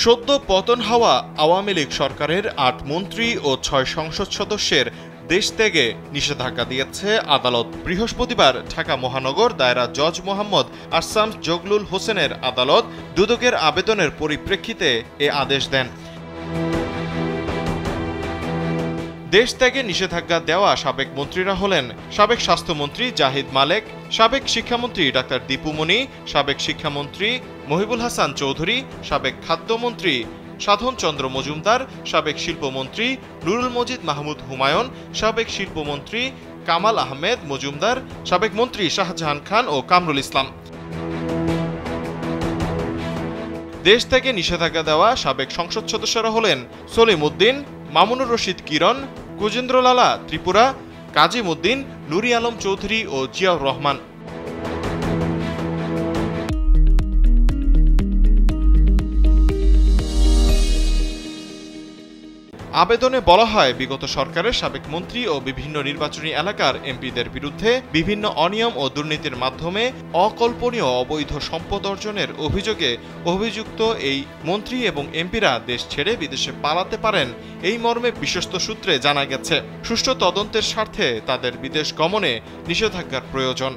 সদ্য পতন হওয়া আওয়ামী লীগ সরকারের ৮ মন্ত্রী ও ৬ সংসদ সদস্যের দেশ ত্যাগে নিষেধাজ্ঞা দিয়েছে আদালত। বৃহস্পতিবার ঢাকা মহানগর দায়রা জজ মোহাম্মদ আসাম জগলুল হোসেনের আদালত দুদকের আবেদনের পরিপ্রেক্ষিতে এ আদেশ দেন। দেশ ত্যাগে নিষেধাজ্ঞা দেওয়া সাবেক মন্ত্রীরা হলেন সাবেক স্বাস্থ্যমন্ত্রী জাহিদ মালেক, সাবেক শিক্ষামন্ত্রী ডাক্তার দীপু মনি, সাবেক শিক্ষামন্ত্রী মহিবুল হাসান চৌধুরী, সাবেক খাদ্যমন্ত্রী সাধন চন্দ্র মজুমদার, সাবেক শিল্পমন্ত্রী নুরুল মজিদ মাহমুদ হুমায়ুন, সাবেক শিল্পমন্ত্রী কামাল আহমেদ মজুমদার, সাবেক মন্ত্রী শাহজাহান খান ও কামরুল ইসলাম। দেশ থেকে নিষেধাজ্ঞা দেওয়া সাবেক সংসদ সদস্যরা হলেন সলিম উদ্দিন, মামুনুর রশিদ কিরণ, কুজেন্দ্রলালা ত্রিপুরা, কাজিম উদ্দিন, নুরি আলম চৌধুরী ও জিয়াউর রহমান। আবেদনে বলা হয়, বিগত সরকারের সাবেক মন্ত্রী ও বিভিন্ন নির্বাচনী এলাকার এমপিদের বিরুদ্ধে বিভিন্ন অনিয়ম ও দুর্নীতির মাধ্যমে অকল্পনীয় অবৈধ সম্পদ অর্জনের অভিযোগে অভিযুক্ত এই মন্ত্রী এবং এমপিরা দেশ ছেড়ে বিদেশে পালাতে পারেন এই মর্মে বিশ্বস্ত সূত্রে জানা গেছে। সুষ্ঠু তদন্তের স্বার্থে তাদের বিদেশ গমনে নিষেধাজ্ঞার প্রয়োজন।